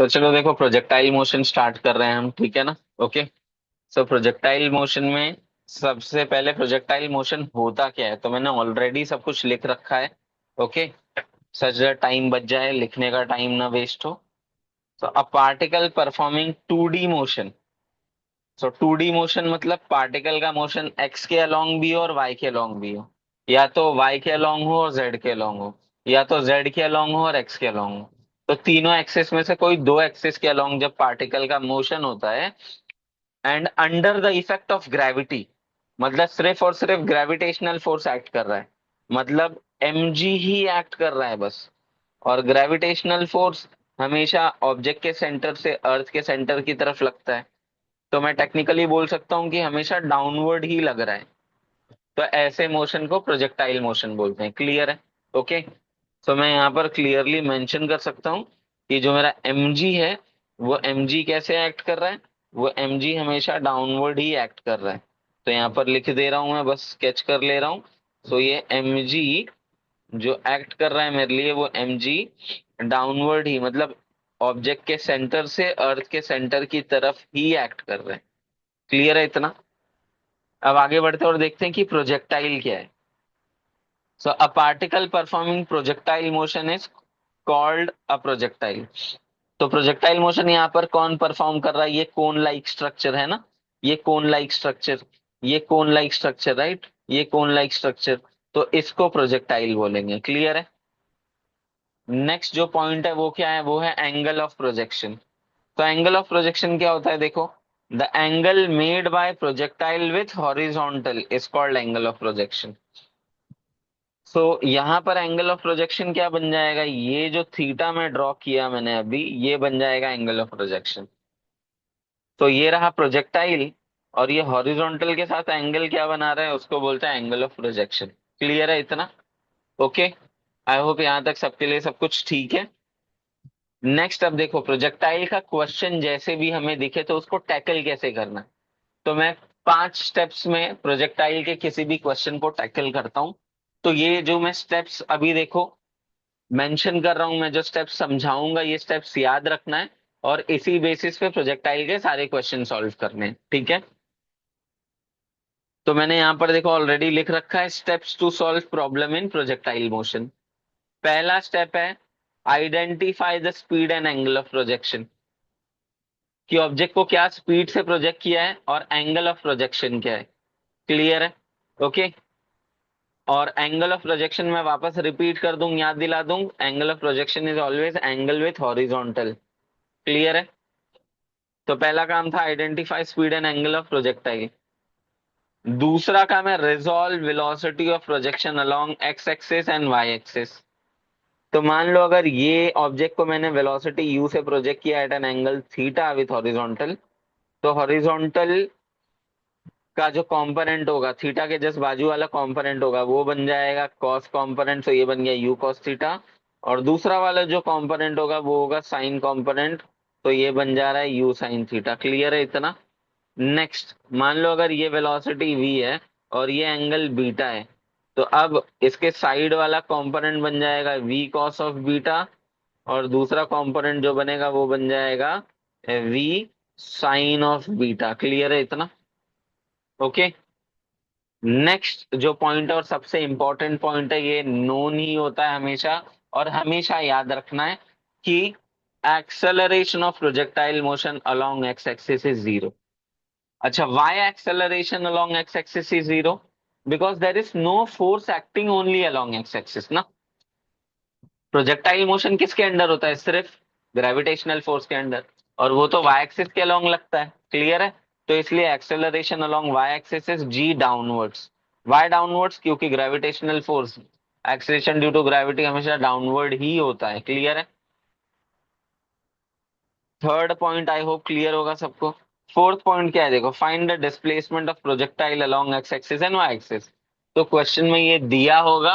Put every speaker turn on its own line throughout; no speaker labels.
तो चलो देखो, प्रोजेक्टाइल मोशन स्टार्ट कर रहे हैं हम, ठीक है ना। ओके। सो प्रोजेक्टाइल मोशन में सबसे पहले प्रोजेक्टाइल मोशन होता क्या है, तो मैंने ऑलरेडी सब कुछ लिख रखा है। ओके। सच दैट टाइम बच जाए, लिखने का टाइम ना वेस्ट हो। तो अ पार्टिकल परफॉर्मिंग 2D मोशन। सो 2D मोशन मतलब पार्टिकल का मोशन एक्स के अलोंग भी हो और वाई के अलोंग भी हो, या तो वाई के अलोंग हो और जेड के अलोंग हो, या तो जेड के अलोंग हो और एक्स के अलोंग हो। तो तीनों एक्सिस में से कोई दो एक्सिस के अलोंग जब पार्टिकल का मोशन होता है, and under the effect of gravity, मतलब सिर्फ और सिर्फ ग्रेविटेशनल फोर्स एक्ट कर रहा है, मतलब mg ही एक्ट कर रहा है बस। और ग्रेविटेशनल फोर्स हमेशा ऑब्जेक्ट के सेंटर से अर्थ के सेंटर की तरफ लगता है। तो मैं टेक्निकली बोल सकता हूँ कि हमेशा डाउनवर्ड ही लग रहा है। तो ऐसे मोशन को प्रोजेक्टाइल मोशन बोलते हैं। क्लियर है? ओके। तो मैं यहाँ पर क्लियरली मेंशन कर सकता हूँ कि जो मेरा mg है, वो mg कैसे एक्ट कर रहा है। वो mg हमेशा डाउनवर्ड ही एक्ट कर रहा है। तो यहाँ पर लिख दे रहा हूँ, मैं बस स्केच कर ले रहा हूँ। तो ये mg जो एक्ट कर रहा है मेरे लिए, वो mg डाउनवर्ड ही, मतलब ऑब्जेक्ट के सेंटर से अर्थ के सेंटर की तरफ ही एक्ट कर रहा है। क्लियर है इतना? अब आगे बढ़ते हैं और देखते हैं कि प्रोजेक्टाइल क्या है। So a particle performing projectile motion is called a projectile. तो प्रोजेक्टाइल मोशन यहाँ पर कौन परफॉर्म कर रहा है? ये कोन लाइक स्ट्रक्चर है ना, ये कोन लाइक स्ट्रक्चर, ये कोन लाइक स्ट्रक्चर, राइट, ये कोन लाइक स्ट्रक्चर। तो इसको प्रोजेक्टाइल बोलेंगे। क्लियर है? नेक्स्ट जो पॉइंट है वो क्या है? वो है एंगल ऑफ प्रोजेक्शन। तो एंगल ऑफ प्रोजेक्शन क्या होता है? देखो, the angle made by projectile with horizontal is called angle of projection. So यहाँ पर एंगल ऑफ प्रोजेक्शन क्या बन जाएगा? ये जो थीटा में ड्रॉ किया मैंने अभी, ये बन जाएगा एंगल ऑफ प्रोजेक्शन। तो ये रहा प्रोजेक्टाइल, और ये हॉरिजॉन्टल के साथ एंगल क्या बना रहा है, उसको बोलते हैं एंगल ऑफ प्रोजेक्शन। क्लियर है इतना? ओके। आई होप यहाँ तक सबके लिए सब कुछ ठीक है। नेक्स्ट अब देखो, प्रोजेक्टाइल का क्वेश्चन जैसे भी हमें दिखे तो उसको टैकल कैसे करना है। तो मैं 5 स्टेप्स में प्रोजेक्टाइल के किसी भी क्वेश्चन को टैकल करता हूँ। तो ये जो मैं स्टेप्स अभी देखो मेंशन कर रहा हूं, मैं जो स्टेप्स समझाऊंगा ये स्टेप्स याद रखना है, और इसी बेसिस पे प्रोजेक्टाइल के सारे क्वेश्चन सॉल्व करने हैं। ठीक है? तो मैंने यहाँ पर देखो ऑलरेडी लिख रखा है, steps to solve problem in projectile motion. पहला स्टेप है identify the speed and angle of projection, कि ऑब्जेक्ट को क्या स्पीड से प्रोजेक्ट किया है और एंगल ऑफ प्रोजेक्शन क्या है। क्लियर है? ओके। और एंगल ऑफ प्रोजेक्शन मैं वापस रिपीट कर दूं, याद दिला दूं, angle of projection is always angle with horizontal. Clear है? तो पहला काम था identify speed and angle of projectile. दूसरा काम है resolve velocity of projection along X axis and Y axis. तो मान लो अगर ये ऑब्जेक्ट को मैंने वेलोसिटी यू से प्रोजेक्ट किया at an angle theta with horizontal, तो हॉरिजॉन्टल का जो कंपोनेंट होगा, थीटा के जस्ट बाजू वाला कंपोनेंट होगा, वो बन जाएगा कॉस कंपोनेंट, तो ये बन गया यू कॉस थीटा। और दूसरा वाला जो कंपोनेंट होगा वो होगा साइन कंपोनेंट, तो ये बन जा रहा है यू साइन थीटा। क्लियर है इतना? नेक्स्ट, मान लो अगर ये वेलोसिटी v है और ये एंगल बीटा है, तो अब इसके साइड वाला कंपोनेंट बन जाएगा v कॉस ऑफ बीटा, और दूसरा कंपोनेंट जो बनेगा वो बन जाएगा v sine of beta. Clear है इतना? ओके। नेक्स्ट जो पॉइंट है और सबसे इंपॉर्टेंट पॉइंट है, ये नोन ही होता है हमेशा, और हमेशा याद रखना है कि acceleration of projectile motion along X axis is zero. अच्छा, why acceleration along x axis is zero? Because there is no force acting only along x axis ना। प्रोजेक्टाइल मोशन किसके अंडर होता है? सिर्फ ग्रेविटेशनल फोर्स के under, और वो तो y एक्सिस के अलोंग लगता है। क्लियर है? तो इसलिए acceleration along y axis is g downwards. y downwards क्योंकि gravitational force, acceleration due to gravity हमेशा डाउनवर्ड ही होता है। क्लियर है? Third point I hope clear होगा सबको। फोर्थ पॉइंट क्या है? देखो, find the displacement of projectile along X axis and Y axis. तो क्वेश्चन में ये दिया होगा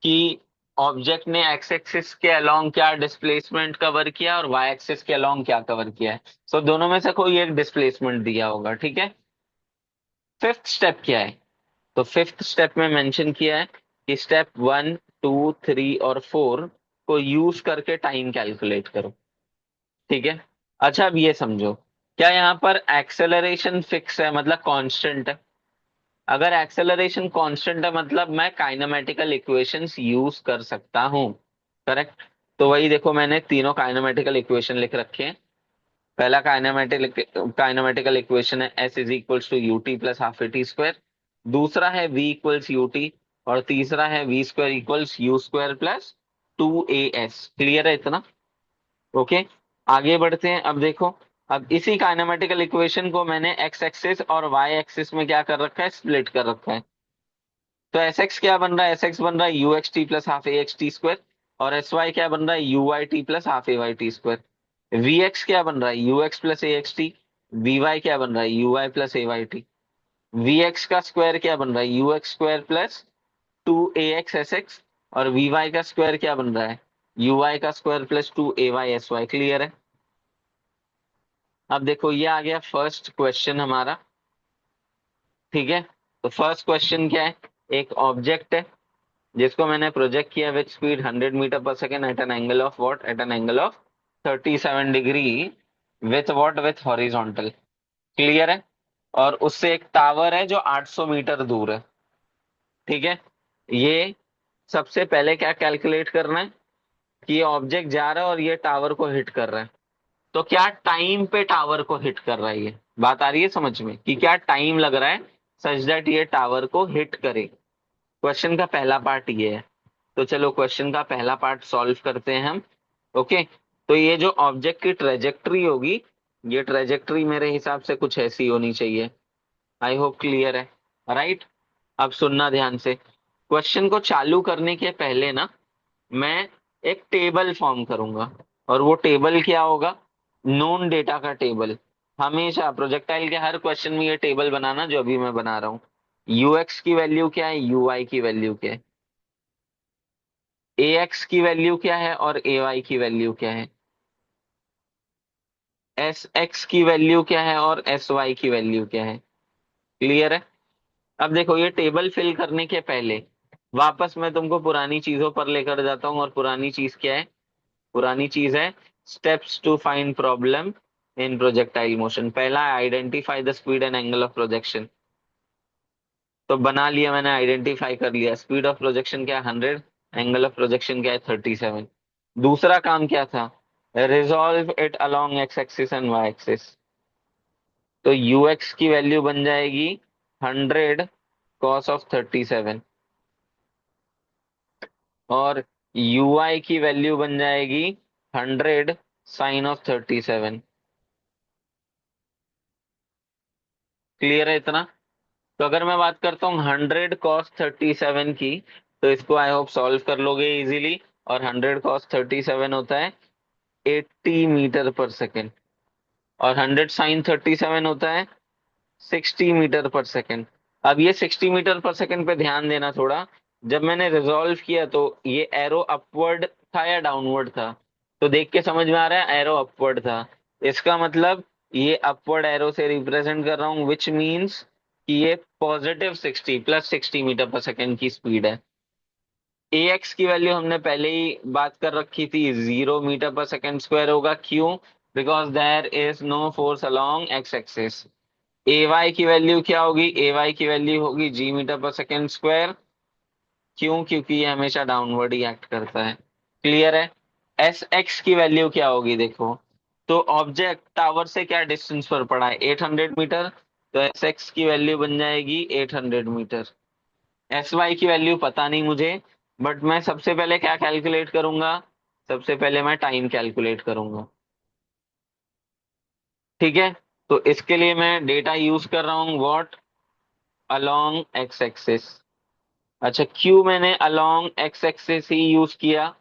कि ऑब्जेक्ट ने एक्स एक्सिस के अलोंग क्या डिस्प्लेसमेंट कवर किया और वाई एक्सिस के अलोंग क्या कवर किया है। सो दोनों में से कोई एक डिस्प्लेसमेंट दिया होगा। ठीक है? फिफ्थ स्टेप क्या है? तो फिफ्थ स्टेप में मेंशन किया है कि स्टेप 1, 2, 3 और 4 को यूज करके टाइम कैलकुलेट करो। ठीक है। अच्छा अब ये समझो, क्या यहाँ पर एक्सेलरेशन फिक्स है, मतलब कांस्टेंट है? अगर एक्सेलरेशन कांस्टेंट है मतलब मैं काइनेमेटिकल इक्वेशंस यूज कर सकता हूँ। करेक्ट। तो वही देखो, मैंने तीनों काइनेमेटिकल इक्वेशन लिख रखे हैं। पहला काइनेमेटिकल इक्वेशन है S is equals to U T plus half A T square. दूसरा है वी इक्वल्स यू टी। और तीसरा है V square equals U square plus two A S. Clear है इतना? ओके। आगे बढ़ते हैं। अब देखो, अब इसी काइनेमेटिकल इक्वेशन को मैंने एक्स एक्सिस और वाई एक्सिस में क्या कर रखा है, स्प्लिट कर रखा है। तो एस एक्स क्या बन रहा है, एस एक्स बन रहा है U X T plus half A X T square. और एस वाई क्या बन रहा है, U Y T plus half A Y T square. V X क्या बन रहा है, U X plus A X T. V Y क्या बन रहा है, U Y plus A Y T. V X का स्क्वायर क्या बन रहा है, U X square plus two A X S x. और वी वाई का स्क्वायर क्या बन रहा है, यू वाई का स्क्वायर प्लस टू ए वाई एस वाई। क्लियर है? अब देखो ये आ गया फर्स्ट क्वेश्चन हमारा। ठीक है। तो फर्स्ट क्वेश्चन क्या है, एक ऑब्जेक्ट है जिसको मैंने प्रोजेक्ट किया with speed 100 meter per second at an angle of what, at an angle of 37 degree, with what, with horizontal. Clear है? और उससे एक टावर है जो 800 मीटर दूर है। ठीक है। ये सबसे पहले क्या कैलकुलेट करना है कि ये ऑब्जेक्ट जा रहा है और ये टावर को हिट कर रहा है। तो क्या टाइम पे टावर को हिट कर रहा है, ये बात आ रही है समझ में, कि क्या टाइम लग रहा है सच दैट ये टावर को हिट करे। क्वेश्चन का पहला पार्ट ये है। तो चलो क्वेश्चन का पहला पार्ट सॉल्व करते हैं हम। ओके। तो ये जो ऑब्जेक्ट की ट्रेजेक्ट्री होगी, ये ट्रेजेक्ट्री मेरे हिसाब से कुछ ऐसी होनी चाहिए। आई होप क्लियर है। राइट। अब सुनना ध्यान से, क्वेश्चन को चालू करने के पहले ना मैं एक टेबल फॉर्म करूंगा। और वो टेबल क्या होगा, नोन डेटा का टेबल। हमेशा प्रोजेक्टाइल के हर क्वेश्चन में ये टेबल बनाना जो अभी मैं बना रहा हूँ। यू एक्स की वैल्यू क्या है, यू आई की वैल्यू क्या है, ए एक्स की वैल्यू क्या है और ए वाई की वैल्यू क्या है, एस एक्स की वैल्यू क्या है और एस वाई की वैल्यू क्या है। क्लियर है? अब देखो ये टेबल फिल करने के पहले वापस मैं तुमको पुरानी चीजों पर लेकर जाता हूँ। और पुरानी चीज क्या है, पुरानी चीज है steps to find problem in projectile motion. पहला है identify the speed and angle of projection. तो बना लिया मैंने, आइडेंटिफाई कर लिया। स्पीड ऑफ प्रोजेक्शन क्या है, 100। एंगल ऑफ प्रोजेक्शन क्या है, 37। दूसरा काम क्या था, resolve it along X axis and Y axis. तो यू एक्स की वैल्यू बन जाएगी 100 कॉस ऑफ 37। और यू आई की वैल्यू बन जाएगी 100 साइन ऑफ 37। क्लियर है इतना? तो अगर मैं बात करता हूँ 100 cos 37 की, तो इसको आई होप सॉल्व कर लोगे इजीली। और 100 cos 37 होता है 80 मीटर पर सेकेंड। और 100 sin 37 होता है 60 मीटर पर सेकेंड। अब ये 60 मीटर पर सेकेंड पे ध्यान देना थोड़ा। जब मैंने रिजॉल्व किया तो ये एरो अपवर्ड था या डाउनवर्ड था? तो देख के समझ में आ रहा है एरो अपवर्ड था। इसका मतलब ये अपवर्ड एरो से रिप्रेजेंट कर रहा हूँ, विच मीन्स कि ये positive 60 plus 60 metre per second की स्पीड है। ए एक्स की वैल्यू हमने पहले ही बात कर रखी थी, 0 मीटर पर सेकेंड स्क्वायर होगा। क्यों? Because there is no force along X axis. A Y की वैल्यू क्या होगी, ए वाई की वैल्यू होगी g meter per second square. क्यों? क्योंकि ये हमेशा डाउनवर्ड ही एक्ट करता है। क्लियर है? एस एक्स की वैल्यू क्या होगी देखो। तो ऑब्जेक्ट टावर से क्या डिस्टेंस पर पड़ा है, 800 मीटर। तो एस एक्स की वैल्यू बन जाएगी 800 मीटर। एस वाई की वैल्यू पता नहीं मुझे, बट मैं सबसे पहले क्या कैलकुलेट करूंगा, सबसे पहले मैं टाइम कैलकुलेट करूंगा। ठीक है। तो इसके लिए मैं डेटा यूज कर रहा हूँ व्हाट, अलोंग एक्स एक्सिस। अच्छा क्यों मैंने अलोंग एक्स एक्सिस ही यूज किया,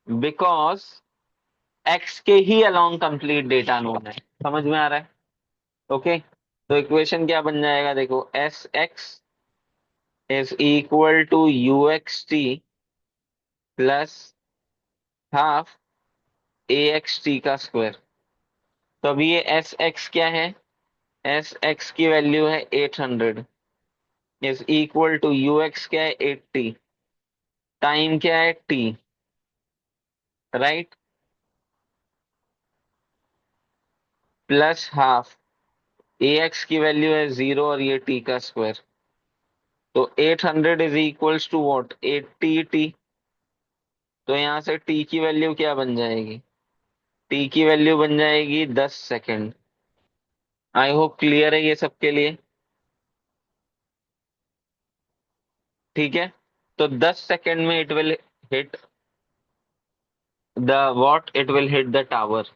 बिकॉज एक्स के ही अलोंग कंप्लीट डेटा नोन है। समझ में आ रहा है? ओके। तो इक्वेशन क्या बन जाएगा देखो, S X is equal to U X T plus half A X T का स्क्वायर। तो अभी ये एस एक्स क्या है, एस एक्स की वैल्यू है 800, is equal to U X क्या है 80, टाइम क्या है T. Right. Plus half A X की वैल्यू है 0 और ये टी का स्क्वायर। तो 800 is equals to what, 80 T. तो यहाँ से टी की वैल्यू क्या बन जाएगी, टी की वैल्यू बन जाएगी 10 सेकेंड। आई होप क्लियर है ये सबके लिए। ठीक है, तो 10 सेकेंड में it will hit the what, it will hit the tower.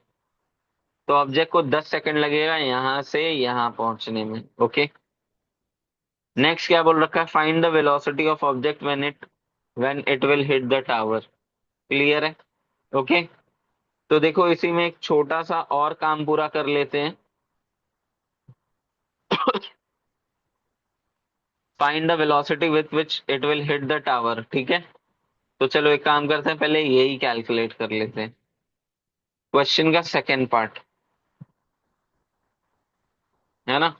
तो ऑब्जेक्ट को 10 सेकेंड लगेगा यहाँ से यहाँ पहुंचने में। ओके, नेक्स्ट क्या बोल रखा है, find the velocity of object when it will hit the tower. Clear है। ओके, तो देखो इसी में एक छोटा सा और काम पूरा कर लेते हैं। Find the velocity with which it will hit the tower. ठीक है, तो चलो एक काम करते हैं, पहले यही कैलकुलेट कर लेते हैं, क्वेश्चन का सेकेंड पार्ट, है ना।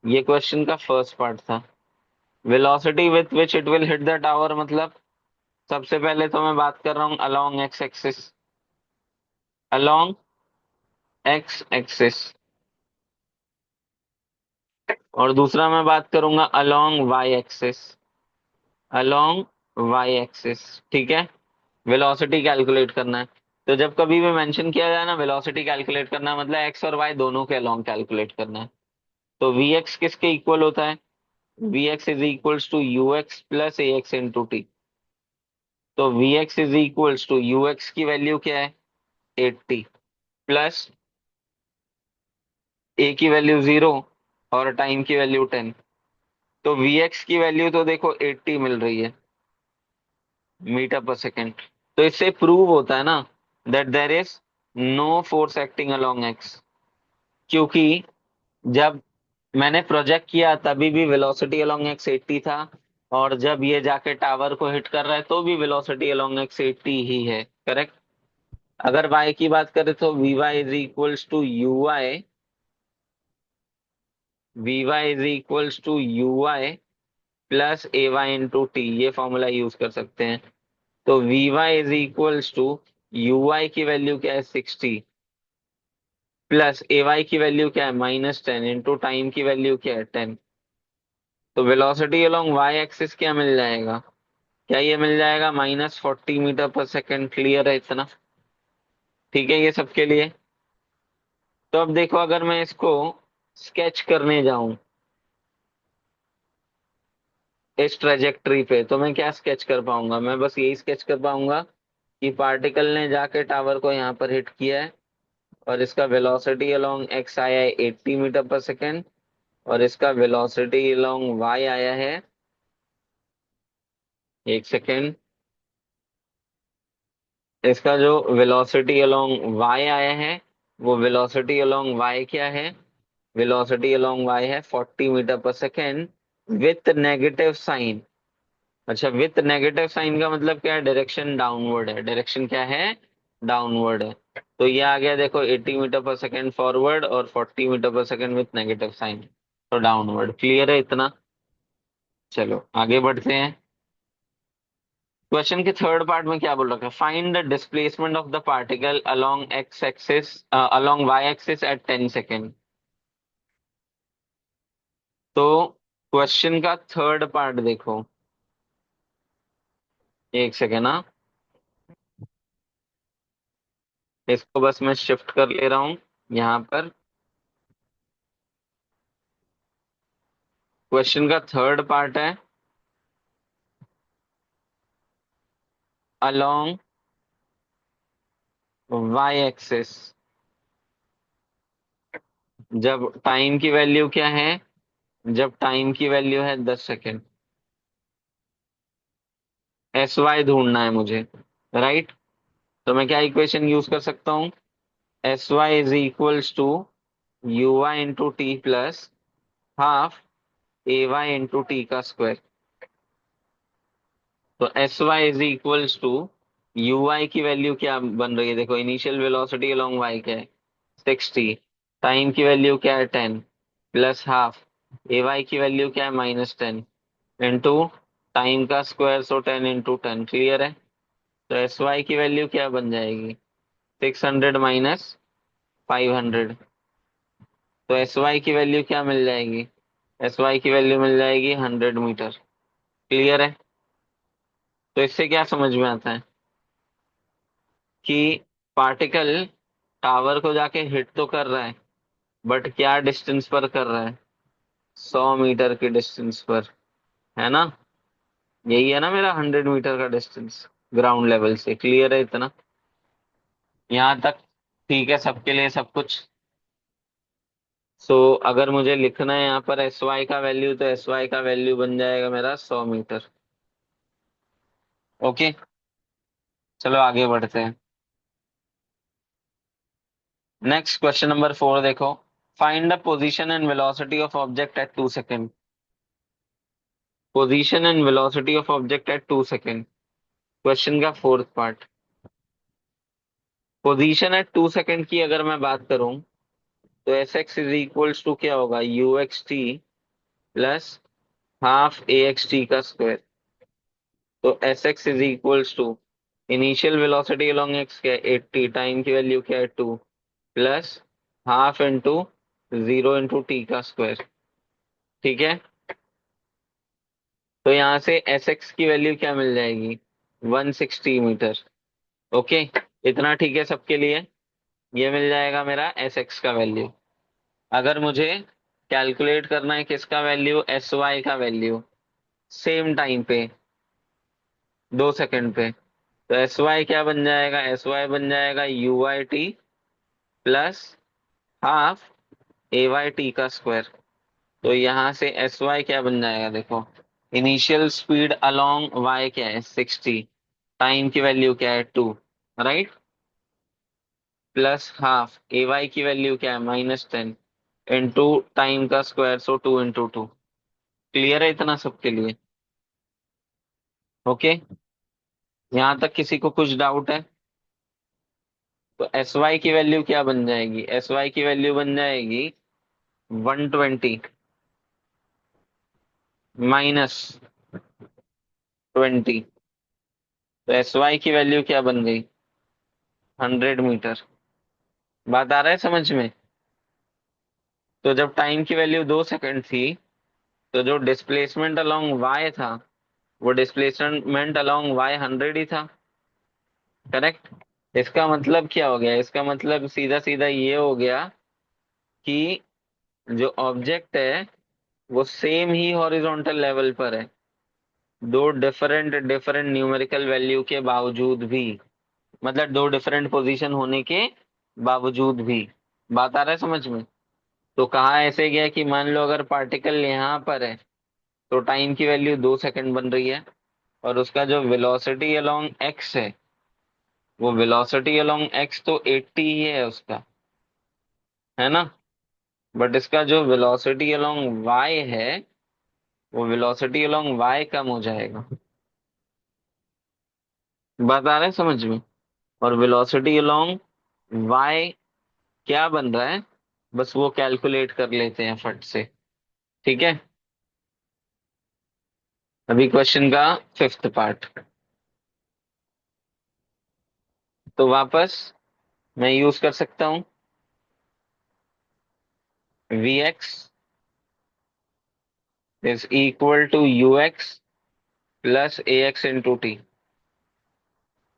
ये क्वेश्चन का फर्स्ट पार्ट था। Velocity with which it will hit the tower मतलब, सबसे पहले तो मैं बात कर रहा हूँ along X axis, along X axis. और दूसरा मैं बात करूंगा along Y axis, along Y axis. ठीक है, वेलोसिटी कैलकुलेट करना है। तो जब कभी भी मेंशन किया जाए ना वेलोसिटी कैलकुलेट करना है, मतलब एक्स और वाई दोनों के अलोंग कैलकुलेट करना है। तो वी एक्स किसके इक्वल होता है, V X is equals to U X plus A X into T. तो V X is equals to U X की वैल्यू क्या है 80, प्लस ए की वैल्यू 0 और टाइम की वैल्यू 10। तो वी एक्स की वैल्यू तो देखो 80 मिल रही है मीटर पर सेकेंड। तो इससे प्रूव होता है ना that there is no force acting along X, क्योंकि जब मैंने प्रोजेक्ट किया तभी भी वेलोसिटी अलोंग एक्स 80 था, और जब ये जाके टावर को हिट कर रहा है तो भी वेलोसिटी अलोंग एक्स 80 ही है। करेक्ट। अगर y की बात करें तो V Y is equals to U Y, V Y is equals to U Y plus A Y into T, ये फॉर्मूला यूज कर सकते हैं। तो V Y is equals to U Y की वैल्यू क्या है 60, प्लस ए वाई की value क्या है -10 इंटू टाइम की वैल्यू क्या है 10। तो वेलोसिटी अलोंग वाई एक्सिस क्या मिल जाएगा, क्या ये मिल जाएगा -40 मीटर पर सेकेंड। क्लियर है इतना। ठीक है ये सबके लिए। तो अब देखो अगर मैं इसको स्केच करने जाऊं इस ट्रेजेक्टरी पे, तो मैं क्या स्केच कर पाऊंगा, मैं बस यही स्केच कर पाऊंगा कि पार्टिकल ने जाके टावर को यहाँ पर हिट किया है, और इसका वेलोसिटी अलोंग एक्स आया है 80 मीटर पर सेकेंड, और इसका वेलोसिटी अलोंग वाई आया है, एक सेकेंड, इसका जो वेलोसिटी अलोंग वाई आया है, वो वेलोसिटी अलोंग वाई क्या है, वेलोसिटी अलोंग वाई है 40 metre per second with negative sign. अच्छा, विथ नेगेटिव साइन का मतलब क्या है, डायरेक्शन डाउनवर्ड है, डायरेक्शन क्या है, डाउनवर्ड है। तो ये आ गया देखो 80 मीटर पर सेकेंड फॉरवर्ड और 40 metre per second with negative sign, तो डाउनवर्ड। क्लियर है इतना। चलो आगे बढ़ते हैं। क्वेश्चन के थर्ड पार्ट में क्या बोल रखा है, find the displacement of the particle along X axis, along Y axis at 10 second. तो क्वेश्चन का थर्ड पार्ट देखो, एक सेकेंड ना, इसको बस मैं शिफ्ट कर ले रहा हूँ यहाँ पर। क्वेश्चन का थर्ड पार्ट है अलोंग वाई एक्सिस, जब टाइम की वैल्यू क्या है, जब टाइम की वैल्यू है 10 सेकेंड, एस वाई ढूंढना है मुझे, राइट। तो मैं क्या इक्वेशन यूज कर सकता हूँ, S Y is equals to U Y into T plus half A Y into T का स्क्वायर। तो S Y is equals to U Y की वैल्यू क्या बन रही है, देखो इनिशियल वेलोसिटी अलोंग वाई क्या है 60, टाइम की वैल्यू क्या है 10, प्लस हाफ ए वाई की वैल्यू क्या है -10 इंटू टाइम का स्क्वायर, सो 10 इंटू 10। क्लियर है। तो एस वाई की वैल्यू क्या बन जाएगी 600 -500, तो एस वाई की वैल्यू क्या मिल जाएगी? एस वाई की वैल्यू मिल जाएगी 100 मीटर। क्लियर है? तो इससे क्या समझ में आता है कि पार्टिकल टावर को जाके हिट तो कर रहा है, बट क्या डिस्टेंस पर कर रहा है? 100 मीटर के डिस्टेंस पर। है ना? यही है ना मेरा 100 मीटर का डिस्टेंस ग्राउंड लेवल से। क्लियर है इतना? यहाँ तक ठीक है सबके लिए सब कुछ? सो अगर मुझे लिखना है यहाँ पर एस वाई का वैल्यू, तो एस वाई का वैल्यू बन जाएगा मेरा 100 मीटर। ओके, चलो आगे बढ़ते हैं। नेक्स्ट क्वेश्चन नंबर 4 देखो। Find the position and velocity of object at 2 second. Position and velocity of object at 2 second, question का fourth part. Position at 2 second की अगर मैं बात करूं, तो S X is equals to क्या होगा? U X T plus half A X T का स्क्वायर। तो S X is equals to initial velocity along X क्या है? 80, टाइम की वैल्यू क्या है? 2 plus half into 0 into T का स्क्वायर। ठीक है? तो यहाँ से एस एक्स की वैल्यू क्या मिल जाएगी? 160 मीटर। ओके, इतना ठीक है सबके लिए? ये मिल जाएगा मेरा एस एक्स का वैल्यू। अगर मुझे कैलकुलेट करना है किसका वैल्यू? एस वाई का वैल्यू, सेम टाइम पे, 2 सेकंड पे। तो एस वाई क्या बन जाएगा? एस वाई बन जाएगा U Y T plus half A Y T का स्क्वायर। तो यहाँ से एस वाई क्या बन जाएगा देखो। इनिशियल स्पीड अलोंग वाई क्या है? 60, टाइम की वैल्यू क्या है? 2, right? Plus half A Y की वैल्यू क्या है? -10 इंटू टाइम का स्क्वायर, सो 2 इंटू 2। क्लियर है इतना सबके लिए? ओके, यहाँ तक किसी को कुछ डाउट है? तो एस वाई की वैल्यू क्या बन जाएगी? एस वाई की वैल्यू बन जाएगी 120 -20। तो एस वाई की वैल्यू क्या बन गई? 100 मीटर। बात आ रहा है समझ में? तो जब टाइम की वैल्यू 2 सेकंड थी, तो जो डिस्प्लेसमेंट अलोंग वाई था, वो डिस्प्लेसमेंट अलोंग वाई 100 ही था। करेक्ट? इसका मतलब क्या हो गया? इसका मतलब सीधा सीधा ये हो गया कि जो ऑब्जेक्ट है वो सेम ही हॉरिजॉन्टल लेवल पर है, दो डिफरेंट डिफरेंट न्यूमेरिकल वैल्यू के बावजूद भी। मतलब दो डिफरेंट पोजीशन होने के बावजूद भी। बात आ रहा है समझ में? तो कहाँ ऐसे गया कि मान लो अगर पार्टिकल यहाँ पर है, तो टाइम की वैल्यू 2 सेकंड बन रही है, और उसका जो वेलोसिटी अलोंग एक्स है, वो वेलोसिटी अलोंग एक्स तो 80 ही है उसका। है ना? बट इसका जो वेलोसिटी अलोंग वाई है, वो वेलोसिटी अलोंग वाई कम हो जाएगा। बात आ रहा है समझ में? और वेलोसिटी अलोंग वाई क्या बन रहा है, बस वो कैलकुलेट कर लेते हैं फट से। ठीक है? अभी क्वेश्चन का फिफ्थ पार्ट। तो वापस मैं यूज कर सकता हूँ V X is equal to U X plus A X into T.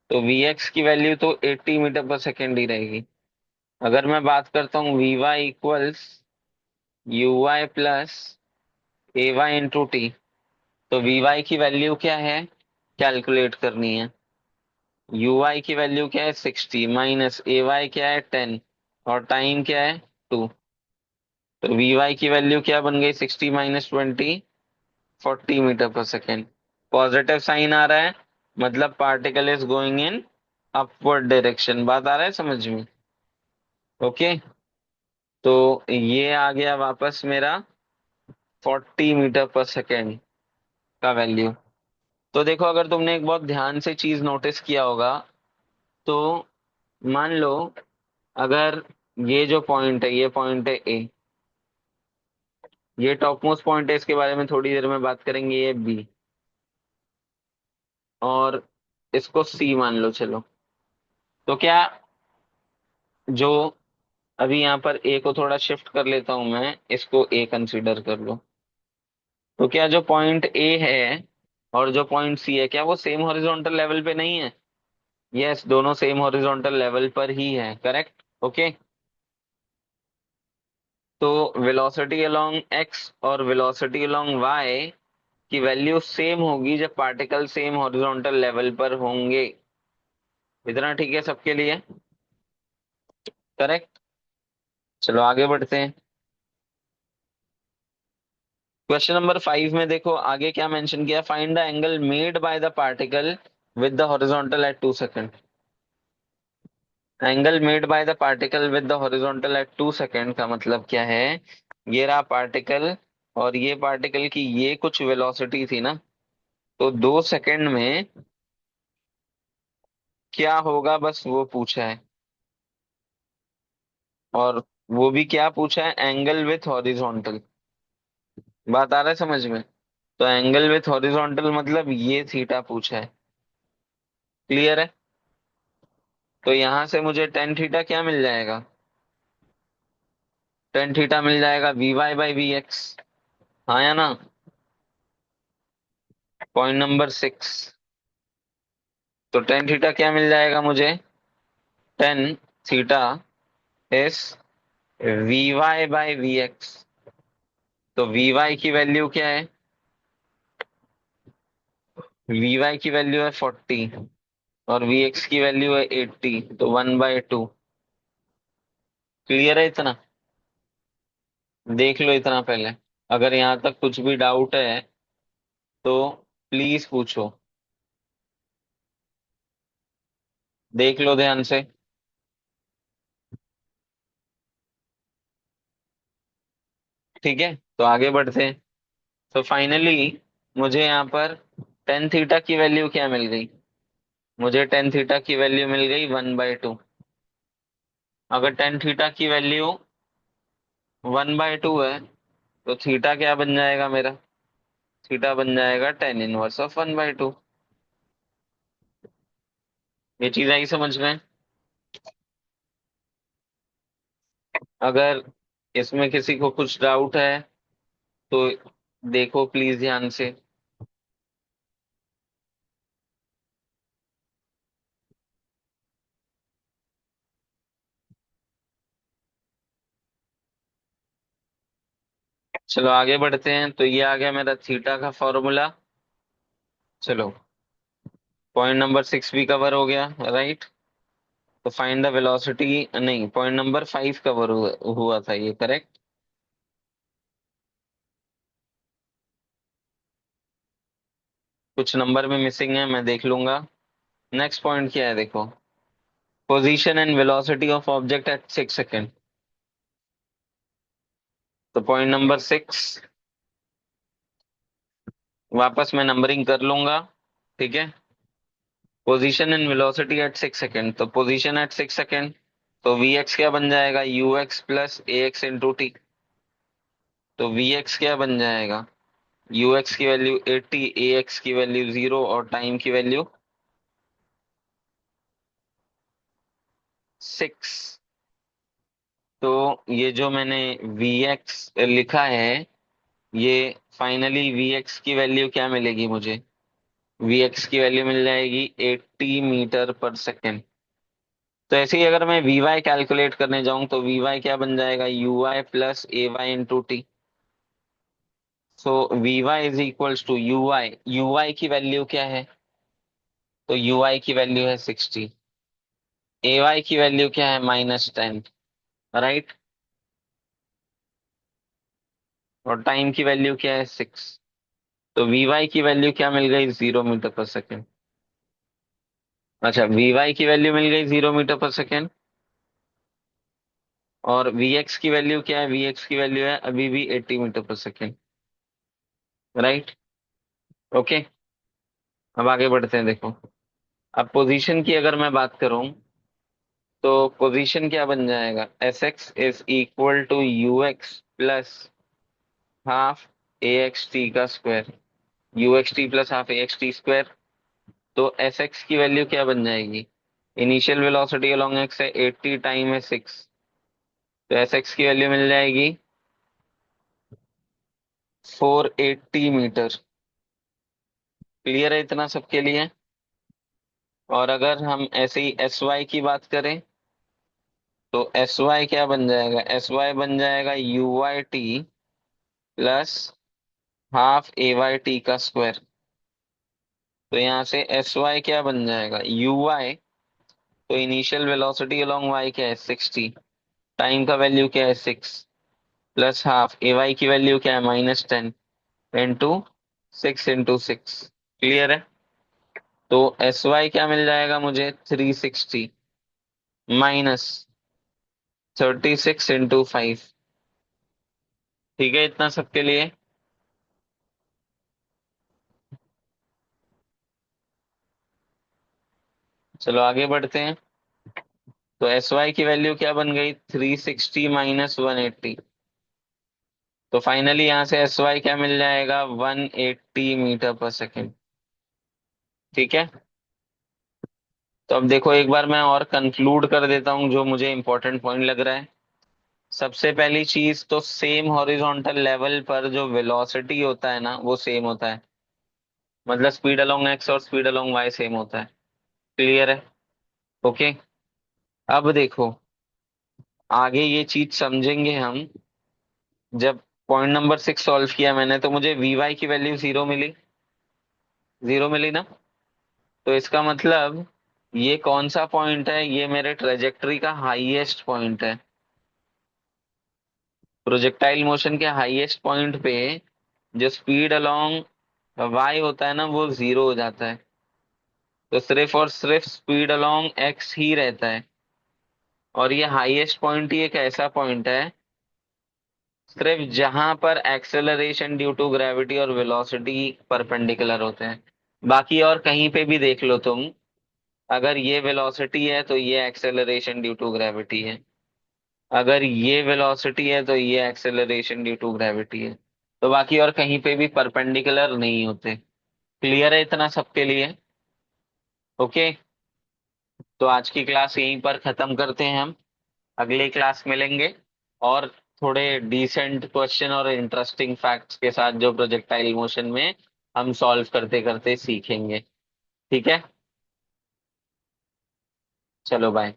तो वी एक्स की वैल्यू तो 80 मीटर पर सेकेंड ही रहेगी। अगर मैं बात करता हूँ V Y equals U Y plus A Y into T, तो वी वाई की वैल्यू क्या है कैलकुलेट करनी है? यू वाई की वैल्यू क्या है? 60 माइनस ए वाई क्या है? 10, और टाइम क्या है? 2। तो वी वाई की वैल्यू क्या बन गई? 60 - 20, 40 metre per second. Positive sign आ रहा है, मतलब particle is going in upward direction. बात आ रहा है समझ में? ओके, तो ये आ गया वापस मेरा 40 मीटर पर सेकेंड का वैल्यू। तो देखो, अगर तुमने एक बहुत ध्यान से चीज नोटिस किया होगा, तो मान लो अगर ये जो पॉइंट है, ये पॉइंट है ए, ये टॉप मोस्ट पॉइंट है, इसके बारे में थोड़ी देर में बात करेंगे, ये बी, और इसको सी मान लो। चलो, तो क्या जो अभी यहाँ पर ए को थोड़ा शिफ्ट कर लेता हूं मैं, इसको ए कंसीडर कर लो। तो क्या जो पॉइंट ए है और जो पॉइंट सी है, क्या वो सेम हॉरिजॉन्टल लेवल पे नहीं है? यस, दोनों सेम हॉरिजॉन्टल लेवल पर ही है, करेक्ट। ओके। तो वेलोसिटी अलोंग एक्स और वेलोसिटी अलोंग वाई की वैल्यू सेम होगी जब पार्टिकल सेम हॉरिजॉन्टल लेवल पर होंगे। इतना ठीक है सबके लिए? करेक्ट। चलो आगे बढ़ते हैं। क्वेश्चन नंबर 5 में देखो आगे क्या मेंशन किया, find the angle made by the particle with the horizontal at 2 second. Angle made by the particle with the horizontal at 2 second का मतलब क्या है? ये रहा पार्टिकल, और ये पार्टिकल की ये कुछ वेलोसिटी थी ना, तो 2 सेकेंड में क्या होगा बस वो पूछा है। और वो भी क्या पूछा है? Angle with horizontal. बात आ रहा है समझ में? तो एंगल विथ हॉरिजॉन्टल मतलब ये थीटा पूछा है। क्लियर है? तो यहां से मुझे टेन थीटा क्या मिल जाएगा? टेन थीटा मिल जाएगा Vy/Vx। हाँ या ना? Point number 6। तो टेन थीटा क्या मिल जाएगा मुझे? Tan theta is Vy/Vx। तो Vy की वैल्यू क्या है? Vy की वैल्यू है 40 और Vx की वैल्यू है 80, तो 1/2। क्लियर है इतना? देख लो इतना पहले। अगर यहाँ तक कुछ भी डाउट है तो प्लीज पूछो। देख लो ध्यान से। ठीक है, तो आगे बढ़ते हैं। तो फाइनली मुझे यहाँ पर टेन थीटा की वैल्यू क्या मिल गई? मुझे टेन थीटा की वैल्यू मिल गई 1/2। अगर टेन थीटा की वैल्यू 1/2 है तो थीटा क्या बन जाएगा मेरा? थीटा बन जाएगा टेन इनवर्स ऑफ 1/2। ये चीज आई समझ में? अगर इसमें किसी को कुछ डाउट है तो देखो प्लीज ध्यान से। चलो आगे बढ़ते हैं। तो ये आ गया मेरा थीटा का फॉर्मूला। चलो, पॉइंट नंबर 6 भी कवर हो गया, राइट। तो फाइंड द वेलोसिटी, नहीं, पॉइंट नंबर 5 कवर हुआ था ये, करेक्ट। कुछ नंबर में मिसिंग है, मैं देख लूंगा। नेक्स्ट पॉइंट क्या है देखो, position and velocity of object eight 6 second. तो पॉइंट नंबर 6 वापस मैं नंबरिंग कर लूंगा। ठीक है। Position and velocity at 6 second, तो पोजीशन एट 6 सेकेंड, तो वी एक्स क्या बन जाएगा? You X plus A X into T. तो वी एक्स क्या बन जाएगा? यू एक्स की वैल्यू 80, ए एक्स की वैल्यू 0 और टाइम की वैल्यू 6। तो ये जो मैंने वी एक्स लिखा है, ये फाइनली वी एक्स की वैल्यू क्या मिलेगी मुझे? वी एक्स की वैल्यू मिल जाएगी 80 मीटर पर सेकेंड। तो ऐसे ही अगर मैं वी वाई कैलकुलेट करने जाऊं तो वी वाई क्या बन जाएगा? U Y plus A Y into T. So V Y is equals to U Y. U Y की वैल्यू क्या है? तो यू वाई की वैल्यू है 60। ए वाई की वैल्यू क्या है? -10। राइट। और टाइम की वैल्यू क्या है? 6। तो वी वाई की वैल्यू क्या मिल गई? 0 मीटर पर सेकेंड। अच्छा, वी वाई की वैल्यू मिल गई 0 मीटर पर सेकेंड। और वी एक्स की वैल्यू क्या है? वी एक्स की वैल्यू है अभी भी 80 metre per second. Right. Okay. अब आगे बढ़ते हैं देखो। अब पोजीशन की अगर मैं बात करूं तो पोजीशन क्या बन जाएगा? S X is equal to U X plus half A X T का square. U X T plus half A X T square. तो एस एक्स की वैल्यू क्या बन जाएगी? इनिशियल वेलोसिटी अलोंग एक्स है 80, टाइम है 6। तो एस एक्स की वैल्यू मिल जाएगी 480 मीटर। क्लियर है इतना सबके लिए। और अगर हम ऐसे ही एस वाई की बात करें, तो एस वाई क्या बन जाएगा? एस वाई बन जाएगा U Y T plus half A Y T का स्क्वायर। तो यहाँ से एस वाई क्या बन जाएगा? यू वाई, तो इनिशियल वेलोसिटी अलोंग वाई क्या है? 60। टाइम का वैल्यू क्या है? 6। प्लस हाफ ए वाई की वैल्यू क्या है? -10 इंटू 6 इंटू 6। क्लियर है। तो एस वाई क्या मिल जाएगा मुझे? 360 -36 इंटू 5। ठीक है इतना सबके लिए। चलो आगे बढ़ते हैं। तो एस वाई की वैल्यू क्या बन गई? 360 -180। तो फाइनली यहाँ से एस वाई क्या मिल जाएगा? 180 मीटर पर सेकेंड। ठीक है। तो अब देखो एक बार मैं और कंक्लूड कर देता हूँ जो मुझे इंपॉर्टेंट पॉइंट लग रहा है। सबसे पहली चीज तो सेम हॉरिजॉन्टल लेवल पर जो वेलोसिटी होता है ना वो सेम होता है। मतलब स्पीड अलोंग एक्स और स्पीड अलोंग वाई सेम होता है। क्लियर है। ओके। अब देखो आगे ये चीज समझेंगे हम। जब पॉइंट नंबर 6 सॉल्व किया मैंने तो मुझे वी वाई की वैल्यू जीरो मिली। जीरो मिली ना। तो इसका मतलब ये कौन सा पॉइंट है? ये मेरे ट्रेजेक्टरी का हाईएस्ट पॉइंट है। प्रोजेक्टाइल मोशन के हाईएस्ट पॉइंट पे जो स्पीड अलोंग वाई होता है ना वो जीरो हो जाता है। तो सिर्फ और सिर्फ स्पीड अलोंग एक्स ही रहता है। और ये हाईएस्ट पॉइंट ही एक ऐसा पॉइंट है सिर्फ जहां पर एक्सेलरेशन ड्यू टू ग्रेविटी और वेलोसिटी परपेंडिकुलर होते हैं। बाकी और कहीं पे भी देख लो तुम, अगर ये वेलोसिटी है तो ये एक्सेलरेशन ड्यू टू ग्रेविटी है। अगर ये वेलोसिटी है तो ये एक्सेलरेशन ड्यू टू ग्रेविटी है। तो बाकी और कहीं पे भी परपेंडिकुलर नहीं होते। क्लियर है इतना सबके लिए। ओके। तो आज की क्लास यहीं पर खत्म करते हैं हम। अगले क्लास मिलेंगे और थोड़े डिसेंट क्वेश्चन और इंटरेस्टिंग फैक्ट्स के साथ जो प्रोजेक्टाइल मोशन में हम सॉल्व करते करते सीखेंगे। ठीक है। चलो बाय।